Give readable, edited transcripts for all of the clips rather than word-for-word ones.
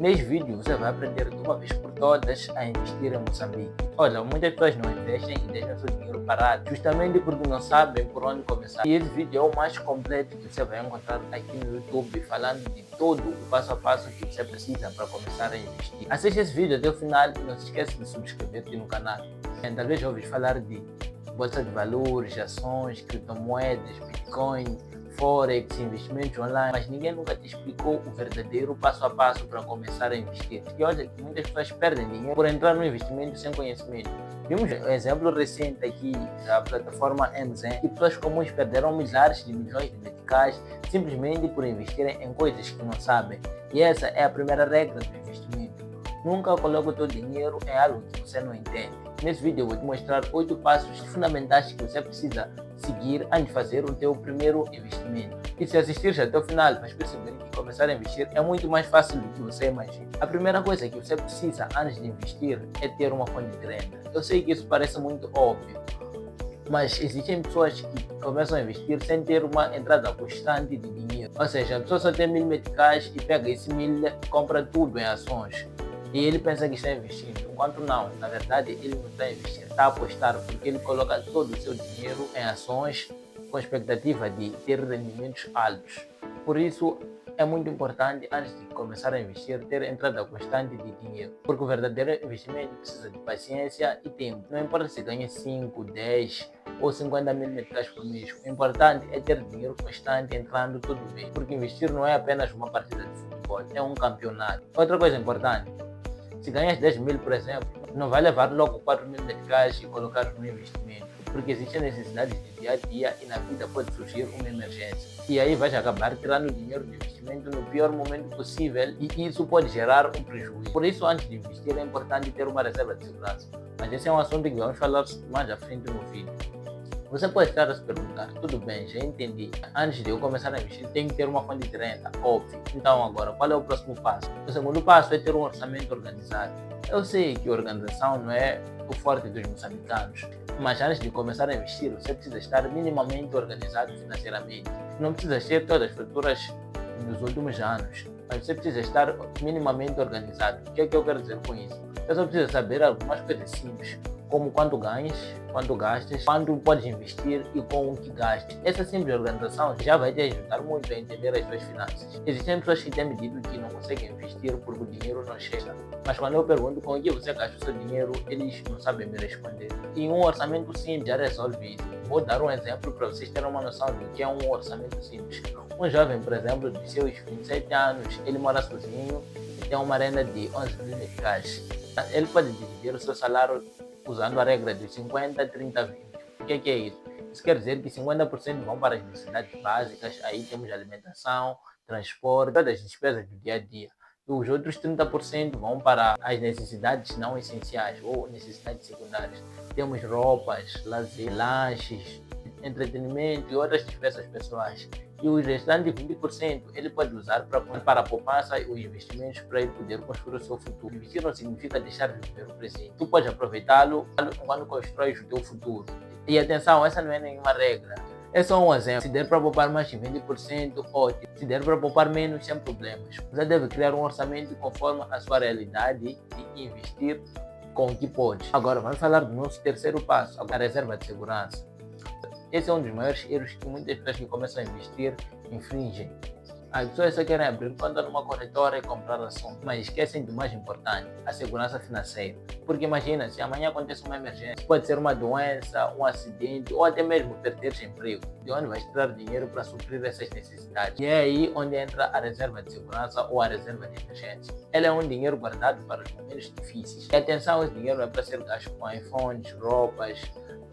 Neste vídeo você vai aprender de uma vez por todas a investir em Moçambique. Olha, muitas pessoas não investem e deixam seu dinheiro parado justamente porque não sabem por onde começar. E esse vídeo é o mais completo que você vai encontrar aqui no YouTube, falando de todo o passo a passo que você precisa para começar a investir. Assiste esse vídeo até o final e não se esqueça de subscrever-te no canal. Talvez já ouvis falar de bolsa de valores, ações, criptomoedas, Bitcoin, Forex, investimentos online, mas ninguém nunca te explicou o verdadeiro passo a passo para começar a investir. E olha que muitas pessoas perdem dinheiro por entrar no investimento sem conhecimento. Vimos um exemplo recente aqui da plataforma MZN, que pessoas comuns perderam milhares de milhões de meticais simplesmente por investirem em coisas que não sabem. E essa é a primeira regra do investimento. Nunca coloque o teu dinheiro em algo que você não entende. Nesse vídeo eu vou te mostrar 8 passos fundamentais que você precisa seguir antes de fazer o teu primeiro investimento. E se assistir até o final, vais perceber que começar a investir é muito mais fácil do que você imagina. A primeira coisa que você precisa antes de investir é ter uma fonte de renda. Eu sei que isso parece muito óbvio, mas existem pessoas que começam a investir sem ter uma entrada constante de dinheiro. Ou seja, a pessoa só tem 1000 meticais e pega esse 1000 e compra tudo em ações. E ele pensa que está investindo, enquanto não, na verdade ele não está investindo, está a apostar, porque ele coloca todo o seu dinheiro em ações com a expectativa de ter rendimentos altos. Por isso é muito importante, antes de começar a investir, ter entrada constante de dinheiro, porque o verdadeiro investimento precisa de paciência e tempo. Não importa se ganha 5, 10 ou 50 mil meticais por mês, o importante é ter dinheiro constante entrando todo mês, porque investir não é apenas uma partida de futebol, é um campeonato. Outra coisa importante, se ganhas 10 mil, por exemplo, não vai levar logo 4 mil meticais e colocar no investimento, porque existem necessidades de dia a dia e na vida pode surgir uma emergência. E aí vais acabar tirando dinheiro de investimento no pior momento possível e isso pode gerar um prejuízo. Por isso, antes de investir, é importante ter uma reserva de segurança. Mas esse é um assunto que vamos falar mais à frente no vídeo. Você pode estar a se perguntar, tudo bem, já entendi. Antes de eu começar a investir, tenho que ter uma fonte de renda, óbvio. Então agora, qual é o próximo passo? O segundo passo é ter um orçamento organizado. Eu sei que organização não é o forte dos moçambicanos, mas antes de começar a investir, você precisa estar minimamente organizado financeiramente. Não precisa ter todas as faturas nos últimos anos, mas você precisa estar minimamente organizado. O que é que eu quero dizer com isso? Você só precisa saber algumas coisas simples, como quanto ganhas, quanto gastas, quanto podes investir e com o que gastas. Essa simples organização já vai te ajudar muito a entender as suas finanças. Existem pessoas que têm me dito que não conseguem investir porque o dinheiro não chega. Mas quando eu pergunto com o que você gasta o seu dinheiro, eles não sabem me responder. E um orçamento simples já resolve isso. Vou dar um exemplo para vocês terem uma noção do que é um orçamento simples. Um jovem, por exemplo, de seus 27 anos, ele mora sozinho e tem uma renda de 11 mil meticais. Ele pode dividir o seu salário usando a regra de 50, 30, 20. O que é isso? Isso quer dizer que 50% vão para as necessidades básicas, aí temos alimentação, transporte, todas as despesas do dia a dia. E os outros 30% vão para as necessidades não essenciais ou necessidades secundárias. Temos roupas, lazer, lanches, entretenimento e outras despesas pessoais. E os restantes 20% ele pode usar para a poupança e os investimentos para ele poder construir o seu futuro. Investir não significa deixar de viver o presente. Tu pode aproveitá-lo quando constróis o teu futuro. E atenção, essa não é nenhuma regra. É só um exemplo. Se der para poupar mais de 20%, ótimo. Se der para poupar menos, sem problemas. Você deve criar um orçamento conforme a sua realidade e investir com o que pode. Agora, vamos falar do nosso terceiro passo, a reserva de segurança. Esse é um dos maiores erros que muitas pessoas que começam a investir infringem. As pessoas só querem abrir conta numa corretora e comprar ações, mas esquecem do mais importante, a segurança financeira. Porque imagina, se amanhã acontece uma emergência, pode ser uma doença, um acidente ou até mesmo perder seu emprego. De onde vais tirar dinheiro para suprir essas necessidades? E é aí onde entra a reserva de segurança ou a reserva de emergência. Ela é um dinheiro guardado para os momentos difíceis. E atenção, esse dinheiro não é para ser gasto com iPhones, roupas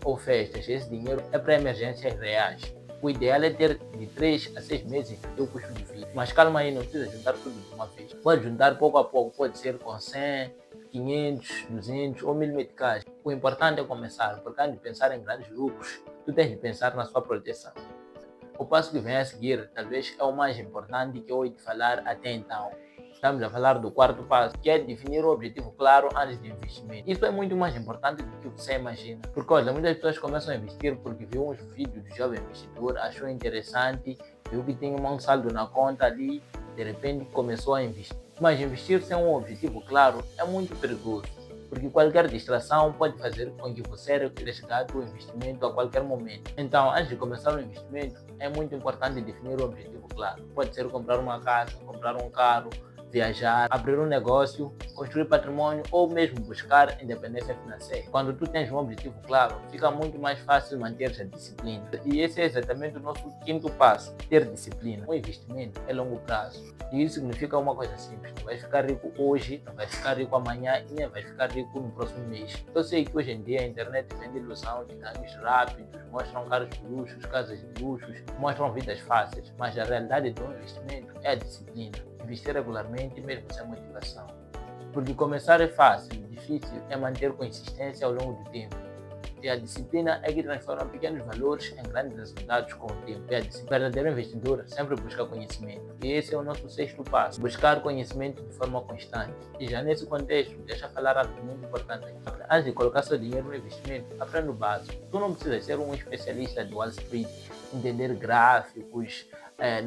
ou festas. Esse dinheiro é para emergências reais. O ideal é ter de 3 a 6 meses do teu custo de vida. Mas calma aí, não precisa juntar tudo de uma vez. Pode juntar pouco a pouco, pode ser com 100, 500, 200 ou 1000 meticais. O importante é começar, porque antes de pensar em grandes lucros, tu tens de pensar na sua proteção. O passo que vem a seguir, talvez é o mais importante que eu ouvi falar até então. Estamos a falar do quarto passo, que é definir um objetivo claro antes de investimento. Isso é muito mais importante do que você imagina. Porque olha, muitas pessoas começam a investir porque viu uns vídeos do jovem investidor, achou interessante, viu que tem um saldo na conta ali, de repente começou a investir. Mas investir sem um objetivo claro é muito perigoso, porque qualquer distração pode fazer com que você resgate o investimento a qualquer momento. Então, antes de começar o investimento, é muito importante definir um objetivo claro. Pode ser comprar uma casa, comprar um carro, viajar, abrir um negócio, construir patrimônio ou mesmo buscar independência financeira. Quando tu tens um objetivo claro, fica muito mais fácil manter a disciplina. E esse é exatamente o nosso quinto passo, ter disciplina. O investimento é longo prazo. E isso significa uma coisa simples: não vais ficar rico hoje, não vais ficar rico amanhã e nem vais ficar rico no próximo mês. Eu sei que hoje em dia a internet vende ilusão de ganhos rápidos, mostram carros de luxo, casas de luxo, mostram vidas fáceis, mas a realidade do investimento é a disciplina. Investir regularmente mesmo sem motivação. Porque começar é fácil, difícil é manter consistência ao longo do tempo. E a disciplina é que transforma pequenos valores em grandes resultados com o tempo. E o verdadeiro investidor sempre busca conhecimento. E esse é o nosso sexto passo: buscar conhecimento de forma constante. E já nesse contexto, deixa eu falar algo muito importante aqui. Antes de colocar seu dinheiro no investimento, aprenda o básico. Tu não precisas ser um especialista de Wall Street, entender gráficos,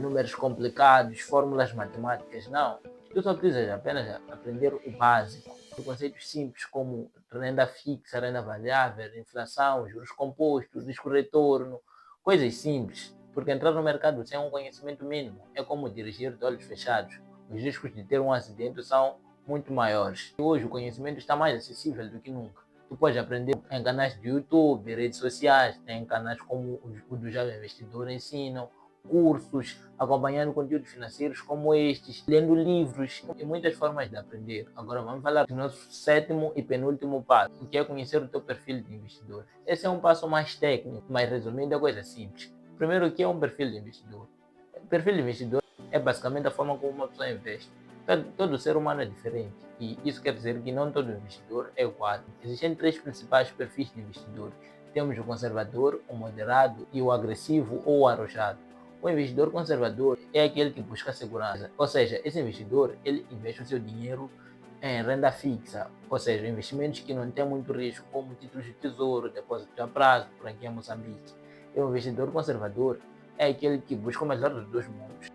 números complicados, fórmulas matemáticas. Não. Tu só precisas apenas aprender o básico. Conceitos simples como renda fixa, renda variável, inflação, juros compostos, risco retorno, coisas simples. Porque entrar no mercado sem um conhecimento mínimo é como dirigir de olhos fechados. Os riscos de ter um acidente são muito maiores. Hoje o conhecimento está mais acessível do que nunca. Tu pode aprender em canais de YouTube, redes sociais, tem canais como o do Jovem Investidor ensinam, cursos, acompanhando conteúdos financeiros como estes, lendo livros e muitas formas de aprender. Agora vamos falar do nosso sétimo e penúltimo passo, que é conhecer o teu perfil de investidor. Esse é um passo mais técnico, mas resumindo é coisa simples. Primeiro, o que é um perfil de investidor? O perfil de investidor é basicamente a forma como uma pessoa investe. Todo ser humano é diferente e isso quer dizer que não todo investidor é igual. Existem três principais perfis de investidor. Temos o conservador, o moderado e o agressivo ou o arrojado. O investidor conservador é aquele que busca segurança, ou seja, esse investidor ele investe o seu dinheiro em renda fixa, ou seja, investimentos que não têm muito risco, como títulos de tesouro, depósito a prazo, por aqui em Moçambique. E o investidor conservador é aquele que busca o melhor dos dois mundos.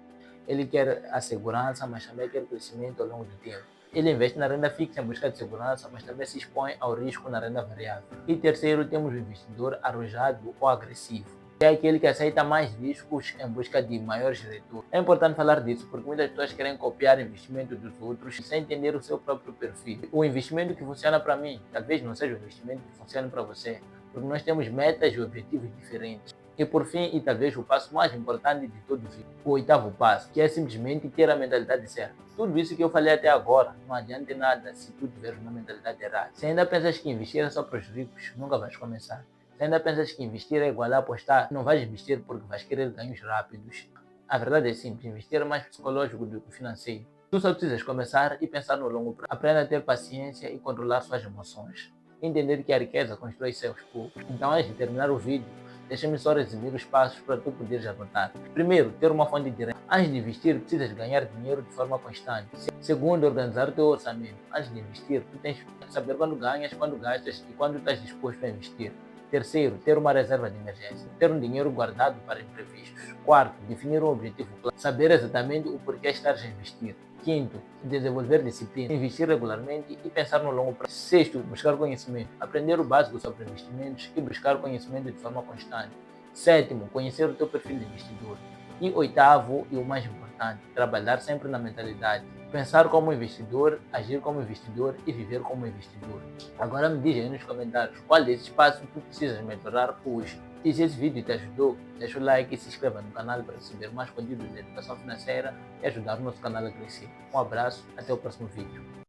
Ele quer a segurança, mas também quer crescimento ao longo do tempo. Ele investe na renda fixa em busca de segurança, mas também se expõe ao risco na renda variável. E terceiro, temos o investidor arrojado ou agressivo. É aquele que aceita mais riscos em busca de maiores retornos. É importante falar disso porque muitas pessoas querem copiar o investimento dos outros sem entender o seu próprio perfil. O investimento que funciona para mim talvez não seja o investimento que funcione para você, porque nós temos metas e objetivos diferentes. E por fim, e talvez o passo mais importante de todos, o oitavo passo, que é simplesmente ter a mentalidade certa. Tudo isso que eu falei até agora não adianta nada se tu tiveres uma mentalidade errada. Se ainda pensas que investir é só para os ricos, nunca vais começar. Se ainda pensas que investir é igual a apostar, não vais investir porque vais querer ganhos rápidos. A verdade é simples, investir é mais psicológico do que financeiro. Tu só precisas começar e pensar no longo prazo. Aprenda a ter paciência e controlar suas emoções. Entender que a riqueza constrói-se aos poucos. Então, antes de terminar o vídeo, deixa-me só resumir os passos para tu poderes anotar. Primeiro, ter uma fonte de renda. Antes de investir, precisas ganhar dinheiro de forma constante. Segundo, organizar o teu orçamento. Antes de investir, tu tens que saber quando ganhas, quando gastas e quando estás disposto a investir. Terceiro, ter uma reserva de emergência. Ter um dinheiro guardado para imprevistos. Quarto, definir um objetivo claro. Saber exatamente o porquê estás a investir. Quinto, desenvolver disciplina, investir regularmente e pensar no longo prazo. Sexto, buscar conhecimento, aprender o básico sobre investimentos e buscar conhecimento de forma constante. Sétimo, conhecer o teu perfil de investidor. E oitavo, e o mais importante, trabalhar sempre na mentalidade. Pensar como investidor, agir como investidor e viver como investidor. Agora me diz aí nos comentários qual desses passos tu precisas melhorar hoje. E se esse vídeo te ajudou, deixa o like e se inscreva no canal para receber mais conteúdo de educação financeira e ajudar o nosso canal a crescer. Um abraço, até o próximo vídeo.